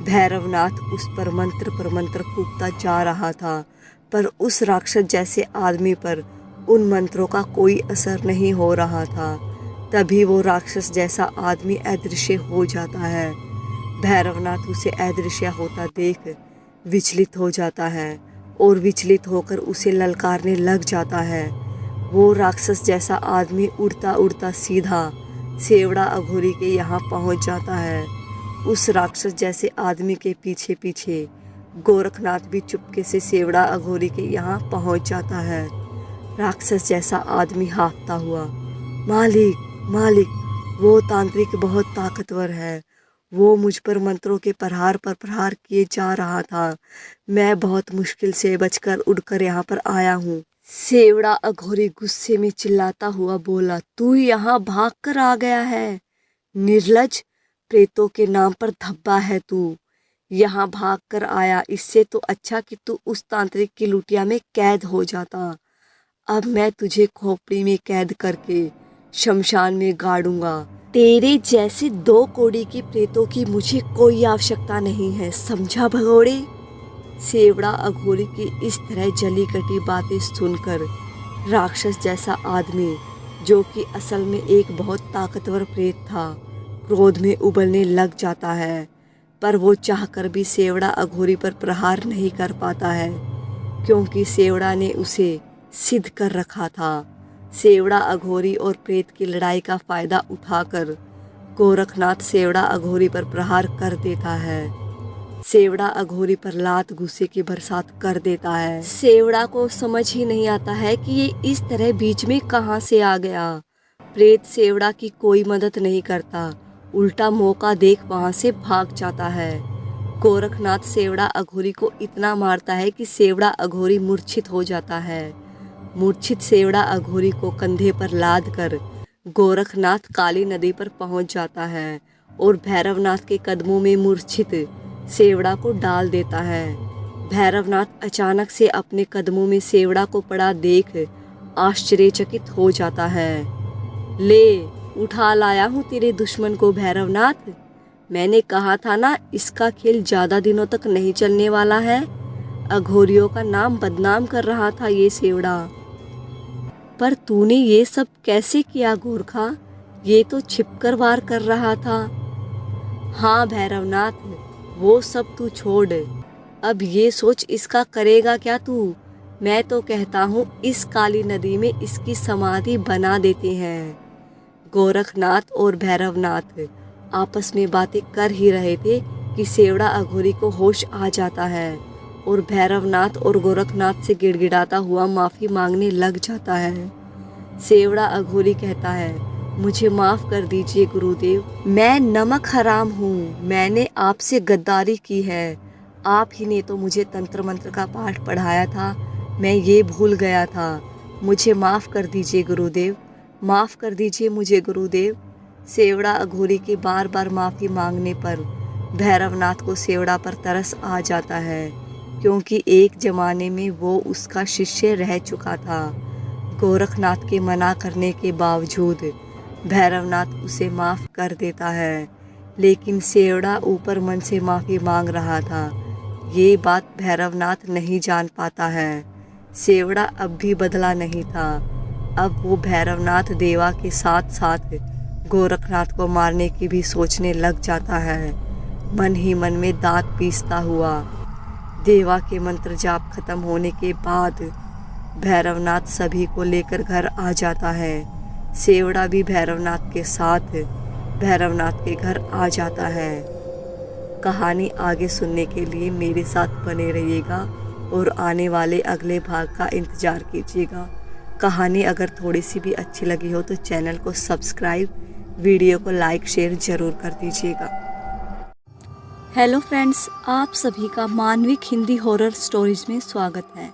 भैरवनाथ उस पर मंत्र फूंकता जा रहा था, पर उस राक्षस जैसे आदमी पर उन मंत्रों का कोई असर नहीं हो रहा था। तभी वो राक्षस जैसा आदमी अदृश्य हो जाता है। भैरवनाथ उसे अदृश्य होता देख विचलित हो जाता है और विचलित होकर उसे ललकारने लग जाता है। वो राक्षस जैसा आदमी उड़ता उड़ता सीधा सेवड़ा अघोरी के यहाँ पहुँच जाता है। उस राक्षस जैसे आदमी के पीछे पीछे गोरखनाथ भी चुपके से सेवड़ा अघोरी के यहाँ पहुँच जाता है। राक्षस जैसा आदमी हाँफता हुआ, मालिक मालिक, वो तांत्रिक बहुत ताकतवर है। वो मुझ पर मंत्रों के प्रहार पर प्रहार किए जा रहा था। मैं बहुत मुश्किल से बचकर उड़कर यहाँ पर आया हूँ। सेवड़ा अघोरी गुस्से में चिल्लाता हुआ बोला, तू यहाँ भाग कर आ गया है? निर्लज्ज, प्रेतों के नाम पर धब्बा है तू। यहाँ भाग कर आया, इससे तो अच्छा कि तू उस तांत्रिक की लुटिया में कैद हो जाता। अब मैं तुझे खोपड़ी में कैद करके शमशान में गाड़ूंगा। तेरे जैसे 2 कौड़ी के प्रेतों की मुझे कोई आवश्यकता नहीं है, समझा भगोड़े। सेवड़ा अघोरी की इस तरह जली कटी बातें सुनकर राक्षस जैसा आदमी, जो कि असल में एक बहुत ताकतवर प्रेत था, क्रोध में उबलने लग जाता है। पर वो चाहकर भी सेवड़ा अघोरी पर प्रहार नहीं कर पाता है, क्योंकि सेवड़ा ने उसे सिद्ध कर रखा था। सेवड़ा अघोरी और प्रेत की लड़ाई का फायदा उठाकर गोरखनाथ सेवड़ा अघोरी पर प्रहार कर देता है। सेवड़ा अघोरी पर लात गुस्से की बरसात कर देता है। सेवड़ा को समझ ही नहीं आता है कि ये इस तरह बीच में कहाँ से आ गया। प्रेत सेवड़ा की कोई मदद नहीं करता, उल्टा मौका देख वहाँ से भाग जाता है। गोरखनाथ सेवड़ा अघोरी को इतना मारता है कि सेवड़ा अघोरी मूर्छित हो जाता है। मूर्छित सेवड़ा अघोरी को कंधे पर लाद कर गोरखनाथ काली नदी पर पहुंच जाता है और भैरवनाथ के कदमों में मूर्छित सेवड़ा को डाल देता है। भैरवनाथ अचानक से अपने कदमों में सेवड़ा को पड़ा देख आश्चर्यचकित हो जाता है। ले, उठा लाया हूँ तेरे दुश्मन को भैरवनाथ। मैंने कहा था ना, इसका खेल ज़्यादा दिनों तक नहीं चलने वाला है। अघोरियों का नाम बदनाम कर रहा था ये सेवड़ा। पर तूने ये सब कैसे किया गोरखा? ये तो छिपकर वार कर रहा था। हाँ भैरवनाथ, वो सब तू छोड़, अब ये सोच इसका करेगा क्या तू? मैं तो कहता हूँ इस काली नदी में इसकी समाधि बना देते हैं। गोरखनाथ और भैरवनाथ आपस में बातें कर ही रहे थे कि सेवड़ा अघोरी को होश आ जाता है और भैरवनाथ और गोरखनाथ से गिड़गिड़ाता हुआ माफ़ी मांगने लग जाता है। सेवड़ा अघोरी कहता है, मुझे माफ़ कर दीजिए गुरुदेव, मैं नमक हराम हूँ। मैंने आपसे गद्दारी की है। आप ही ने तो मुझे तंत्र मंत्र का पाठ पढ़ाया था, मैं ये भूल गया था। मुझे माफ़ कर दीजिए गुरुदेव, माफ़ कर दीजिए मुझे गुरुदेव। सेवड़ा अघोरी के बार बार माफ़ी मांगने पर भैरवनाथ को सेवड़ा पर तरस आ जाता है, क्योंकि एक ज़माने में वो उसका शिष्य रह चुका था। गोरखनाथ के मना करने के बावजूद भैरवनाथ उसे माफ़ कर देता है, लेकिन सेवड़ा ऊपर मन से माफ़ी मांग रहा था। ये बात भैरवनाथ नहीं जान पाता है। सेवड़ा अब भी बदला नहीं था। अब वो भैरवनाथ देवा के साथ साथ गोरखनाथ को मारने की भी सोचने लग जाता है। मन ही मन में दांत पीसता हुआ देवा के मंत्र जाप खत्म होने के बाद भैरवनाथ सभी को लेकर घर आ जाता है। सेवड़ा भी भैरवनाथ के साथ भैरवनाथ के घर आ जाता है। कहानी आगे सुनने के लिए मेरे साथ बने रहिएगा और आने वाले अगले भाग का इंतज़ार कीजिएगा। कहानी अगर थोड़ी सी भी अच्छी लगी हो तो चैनल को सब्सक्राइब, वीडियो को लाइक शेयर ज़रूर कर दीजिएगा। हेलो फ्रेंड्स, आप सभी का मानविक हिंदी हॉरर स्टोरीज में स्वागत है।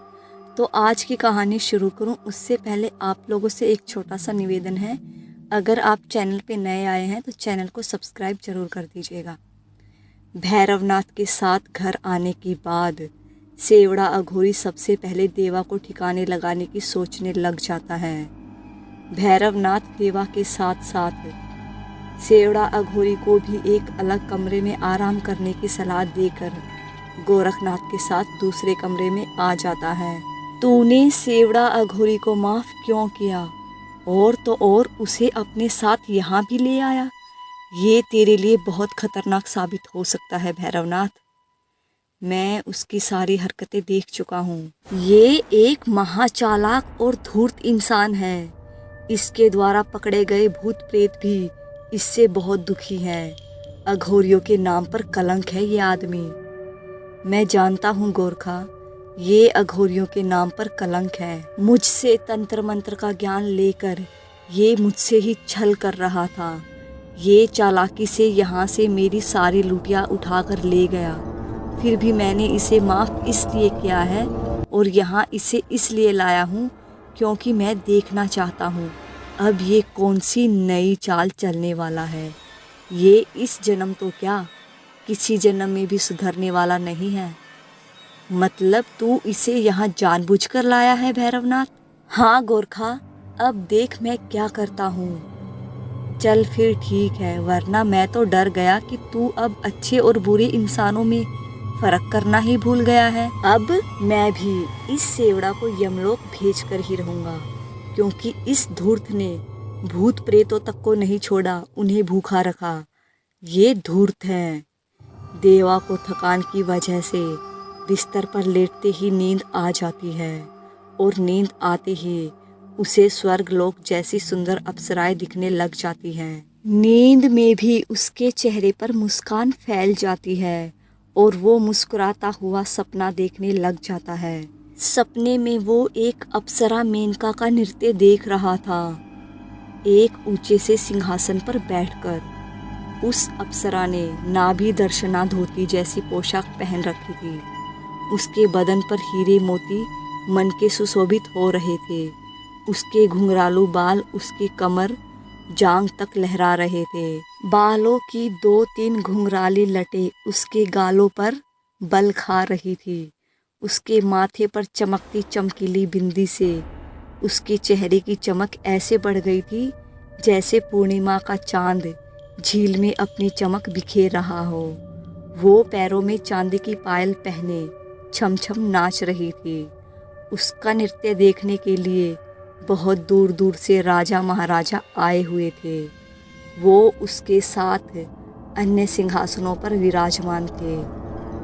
तो आज की कहानी शुरू करूं उससे पहले आप लोगों से एक छोटा सा निवेदन है। अगर आप चैनल पे नए आए हैं तो चैनल को सब्सक्राइब जरूर कर दीजिएगा। भैरवनाथ के साथ घर आने के बाद सेवड़ा अघोरी सबसे पहले देवा को ठिकाने लगाने की सोचने लग जाता है। भैरवनाथ देवा के साथ साथ सेवड़ा अघोरी को भी एक अलग कमरे में आराम करने की सलाह देकर गोरखनाथ के साथ दूसरे कमरे में आ जाता है। तूने सेवड़ा अघोरी को माफ क्यों किया और तो और उसे अपने साथ यहाँ भी ले आया? ये तेरे लिए बहुत खतरनाक साबित हो सकता है भैरवनाथ। मैं उसकी सारी हरकतें देख चुका हूँ। ये एक महाचालाक और धूर्त इंसान है। इसके द्वारा पकड़े गए भूत प्रेत भी इससे बहुत दुखी हैं। अघोरियों के नाम पर कलंक है ये आदमी। मैं जानता हूँ गोरखा, ये अघोरियों के नाम पर कलंक है। मुझसे तंत्र मंत्र का ज्ञान लेकर ये मुझसे ही छल कर रहा था। ये चालाकी से यहाँ से मेरी सारी लुटिया उठाकर ले गया। फिर भी मैंने इसे माफ़ इसलिए किया है और यहाँ इसे इसलिए लाया हूँ क्योंकि मैं देखना चाहता हूँ अब ये कौन सी नई चाल चलने वाला है। ये इस जन्म तो क्या, किसी जन्म में भी सुधरने वाला नहीं है। मतलब तू इसे यहाँ जानबूझकर लाया है भैरवनाथ? हाँ गोरखा, अब देख मैं क्या करता हूँ। चल फिर ठीक है, वरना मैं तो डर गया कि तू अब अच्छे और बुरे इंसानों में फर्क करना ही भूल गया है। अब मैं भी इस सेवड़ा को यमलोक भेज कर ही रहूँगा, क्योंकि इस धूर्त ने भूत प्रेतों तक को नहीं छोड़ा, उन्हें भूखा रखा। ये धूर्त है। देवा को थकान की वजह से बिस्तर पर लेटते ही नींद आ जाती है और नींद आते ही उसे स्वर्गलोक जैसी सुंदर अप्सराएं दिखने लग जाती हैं। नींद में भी उसके चेहरे पर मुस्कान फैल जाती है और वो मुस्कुराता हुआ सपना देखने लग जाता है। सपने में वो एक अप्सरा मेनका का नृत्य देख रहा था, एक ऊंचे से सिंहासन पर बैठकर। उस अप्सरा ने नाभि दर्शना धोती जैसी पोशाक पहन रखी थी। उसके बदन पर हीरे मोती मन के सुशोभित हो रहे थे। उसके घुंघरालू बाल उसकी कमर जांग तक लहरा रहे थे। बालों की 2-3 घुंघराली लटें उसके गालों पर बल खा रही थी। उसके माथे पर चमकती चमकीली बिंदी से उसके चेहरे की चमक ऐसे बढ़ गई थी जैसे पूर्णिमा का चांद झील में अपनी चमक बिखेर रहा हो। वो पैरों में चांदी की पायल पहने छम छम नाच रही थी। उसका नृत्य देखने के लिए बहुत दूर दूर से राजा महाराजा आए हुए थे। वो उसके साथ अन्य सिंहासनों पर विराजमान थे।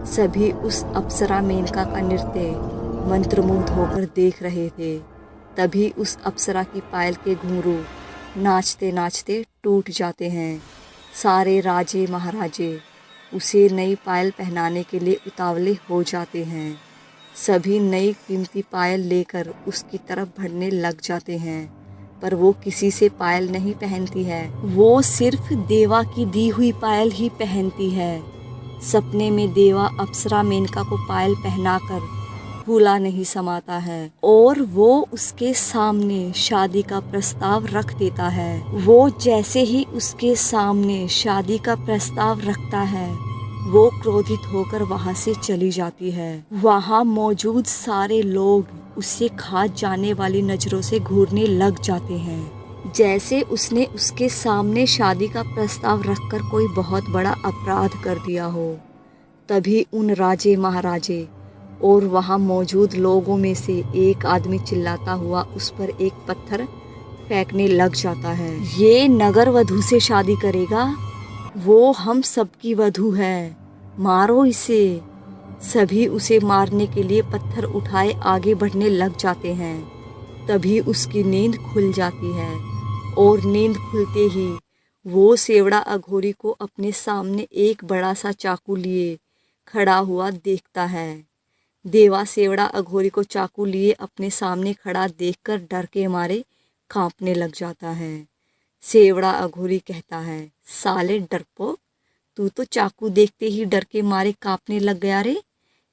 सभी उस अप्सरा मेनका का नृत्य मंत्रमुग्ध होकर देख रहे थे। तभी उस अप्सरा की पायल के घुंघरू नाचते नाचते टूट जाते हैं। सारे राजे महाराजे उसे नई पायल पहनाने के लिए उतावले हो जाते हैं। सभी नई कीमती पायल लेकर उसकी तरफ बढ़ने लग जाते हैं, पर वो किसी से पायल नहीं पहनती है। वो सिर्फ देवा की दी हुई पायल ही पहनती है। सपने में देवा अप्सरा मेनका को पायल पहनाकर भूला नहीं समाता है और वो उसके सामने शादी का प्रस्ताव रख देता है। वो जैसे ही उसके सामने शादी का प्रस्ताव रखता है, वो क्रोधित होकर वहां से चली जाती है। वहां मौजूद सारे लोग उसे खा जाने वाली नजरों से घूरने लग जाते हैं, जैसे उसने उसके सामने शादी का प्रस्ताव रखकर कोई बहुत बड़ा अपराध कर दिया हो। तभी उन राजे महाराजे और वहाँ मौजूद लोगों में से एक आदमी चिल्लाता हुआ उस पर एक पत्थर फेंकने लग जाता है। ये नगर वधू से शादी करेगा? वो हम सबकी वधू है, मारो इसे। सभी उसे मारने के लिए पत्थर उठाए आगे बढ़ने लग जाते हैं। तभी उसकी नींद खुल जाती है और नींद खुलते ही वो सेवड़ा अघोरी को अपने सामने एक बड़ा सा चाकू लिए खड़ा हुआ देखता है। देवा सेवड़ा अघोरी को चाकू लिए अपने सामने खड़ा देखकर डर के मारे कांपने लग जाता है। सेवड़ा अघोरी कहता है, साले डरपोक, तू तो चाकू देखते ही डर के मारे कांपने लग गया रे।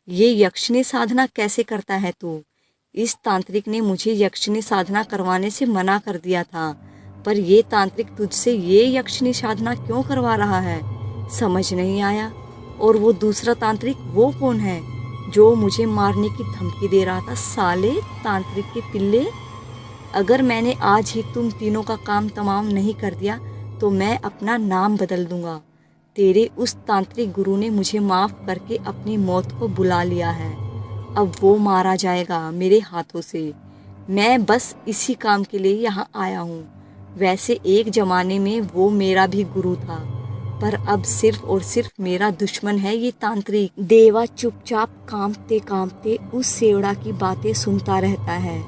ये यक्षिणी साधना कैसे करता है तू? इस तांत्रिक ने मुझे यक्षिणी साधना करवाने से मना कर दिया था, पर ये तांत्रिक तुझसे ये यक्षिणी साधना क्यों करवा रहा है, समझ नहीं आया। और वो दूसरा तांत्रिक वो कौन है जो मुझे मारने की धमकी दे रहा था? साले तांत्रिक के पिल्ले, अगर मैंने आज ही तुम तीनों का काम तमाम नहीं कर दिया तो मैं अपना नाम बदल दूंगा। तेरे उस तांत्रिक गुरु ने मुझे माफ़ करके अपनी मौत को बुला लिया है, अब वो मारा जाएगा मेरे हाथों से। मैं बस इसी काम के लिए यहाँ आया हूँ। वैसे एक ज़माने में वो मेरा भी गुरु था, पर अब सिर्फ और सिर्फ मेरा दुश्मन है ये तांत्रिक। देवा चुपचाप कांपते कांपते उस सेवड़ा की बातें सुनता रहता है।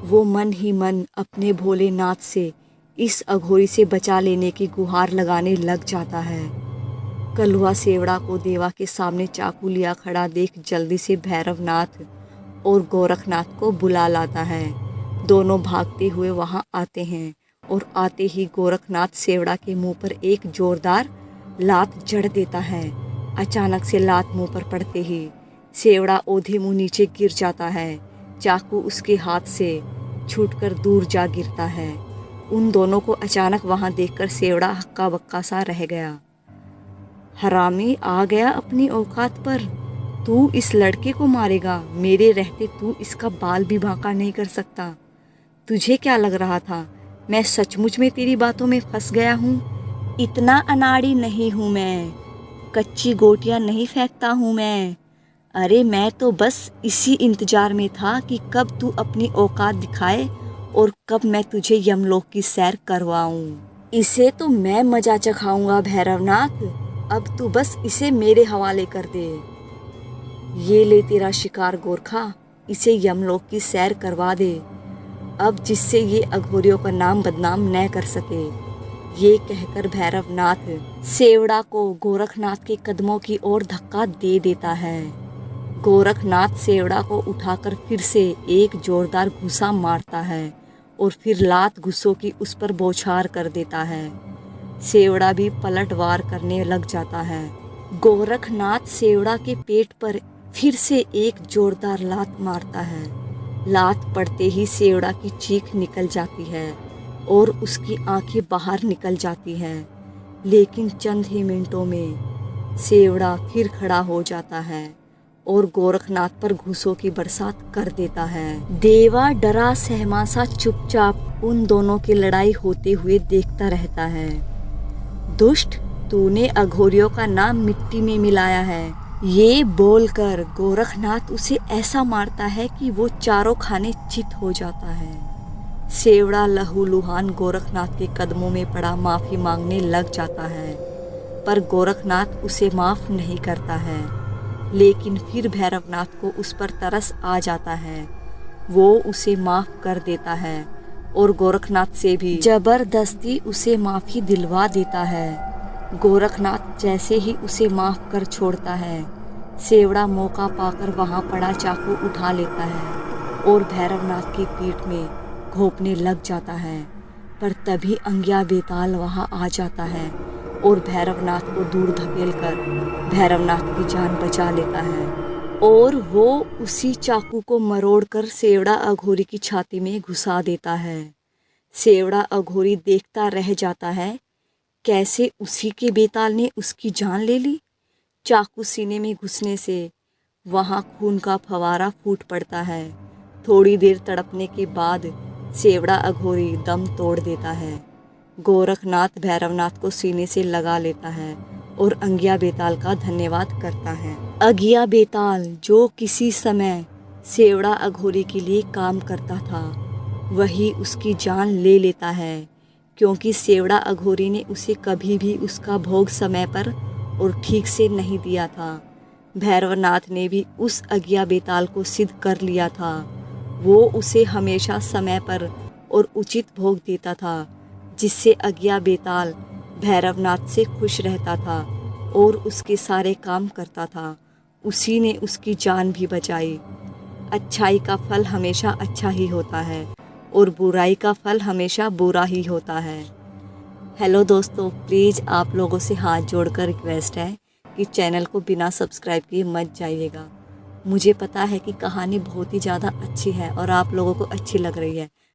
वो मन ही मन अपने भोलेनाथ से इस अघोरी से बचा लेने की गुहार लगाने लग जाता है। कलुआ सेवड़ा को देवा के सामने चाकू लिया खड़ा देख जल्दी से भैरवनाथ और गोरखनाथ को बुला लाता है। दोनों भागते हुए वहां आते हैं और आते ही गोरखनाथ सेवड़ा के मुंह पर एक जोरदार लात जड़ देता है। अचानक से लात मुंह पर पड़ते ही सेवड़ा ओधे मुंह नीचे गिर जाता है। चाकू उसके हाथ से छूटकर दूर जा गिरता है। उन दोनों को अचानक वहां देखकर सेवड़ा हक्का बक्का सा रह गया। हरामी आ गया अपनी औकात पर। तू इस लड़के को मारेगा, मेरे रहते तू इसका बाल भी बांका नहीं कर सकता। तुझे क्या लग रहा था मैं सचमुच में तेरी बातों में फंस गया हूँ? इतना अनाड़ी नहीं हूँ मैं, कच्ची गोटियाँ नहीं फेंकता हूँ मैं। अरे मैं तो बस इसी इंतजार में था कि कब तू अपनी औकात दिखाए और कब मैं तुझे यमलोक की सैर करवाऊं। इसे तो मैं मजा चखाऊंगा भैरवनाथ, अब तू बस इसे मेरे हवाले कर दे। ये ले तेरा शिकार गोरखा, इसे यमलोक की सैर करवा दे, अब जिससे ये अघोरियों का नाम बदनाम न कर सके। ये कहकर भैरवनाथ सेवड़ा को गोरखनाथ के कदमों की ओर धक्का दे देता है। गोरखनाथ सेवड़ा को उठाकर फिर से एक जोरदार घुसा मारता है और फिर लात घुसों की उस पर बौछार कर देता है। सेवड़ा भी पलटवार करने लग जाता है। गोरखनाथ सेवड़ा के पेट पर फिर से एक जोरदार लात मारता है। लात पड़ते ही सेवड़ा की चीख निकल जाती है और उसकी आंखें बाहर निकल जाती हैं। लेकिन चंद ही मिनटों में सेवड़ा फिर खड़ा हो जाता है और गोरखनाथ पर घूसों की बरसात कर देता है। देवा डरा सहमा सा चुपचाप उन दोनों की लड़ाई होते हुए देखता रहता है। दुष्ट, तूने अघोरियों का नाम मिट्टी में मिलाया है, ये बोलकर गोरखनाथ उसे ऐसा मारता है कि वो चारों खाने चित हो जाता है। सेवड़ा लहूलुहान गोरखनाथ के कदमों में पड़ा माफ़ी मांगने लग जाता है, पर गोरखनाथ उसे माफ़ नहीं करता है। लेकिन फिर भैरवनाथ को उस पर तरस आ जाता है। वो उसे माफ़ कर देता है और गोरखनाथ से भी जबरदस्ती उसे माफ़ी दिलवा देता है। गोरखनाथ जैसे ही उसे माफ़ कर छोड़ता है, सेवड़ा मौका पाकर वहाँ पड़ा चाकू उठा लेता है और भैरवनाथ की पीठ में घोंपने लग जाता है। पर तभी अंगिया बेताल वहाँ आ जाता है और भैरवनाथ को दूर धकेलकर भैरवनाथ की जान बचा लेता है और वो उसी चाकू को मरोड़कर सेवड़ा अघोरी की छाती में घुसा देता है। सेवड़ा अघोरी देखता रह जाता है कैसे उसी के बेताल ने उसकी जान ले ली। चाकू सीने में घुसने से वहाँ खून का फवारा फूट पड़ता है। थोड़ी देर तड़पने के बाद सेवड़ा अघोरी दम तोड़ देता है। गोरखनाथ भैरवनाथ को सीने से लगा लेता है और अंगिया बेताल का धन्यवाद करता है। अंगिया बेताल जो किसी समय सेवड़ा अघोरी के लिए काम करता था, वही उसकी जान ले लेता है, क्योंकि सेवड़ा अघोरी ने उसे कभी भी उसका भोग समय पर और ठीक से नहीं दिया था। भैरवनाथ ने भी उस अंगिया बेताल को सिद्ध कर लिया था। वो उसे हमेशा समय पर और उचित भोग देता था, जिससे अंगिया बेताल भैरवनाथ से खुश रहता था और उसके सारे काम करता था। उसी ने उसकी जान भी बचाई। अच्छाई का फल हमेशा अच्छा ही होता है और बुराई का फल हमेशा बुरा ही होता है। हेलो दोस्तों, प्लीज़ आप लोगों से हाथ जोड़कर रिक्वेस्ट है कि चैनल को बिना सब्सक्राइब किए मत जाइएगा। मुझे पता है कि कहानी बहुत ही ज़्यादा अच्छी है और आप लोगों को अच्छी लग रही है,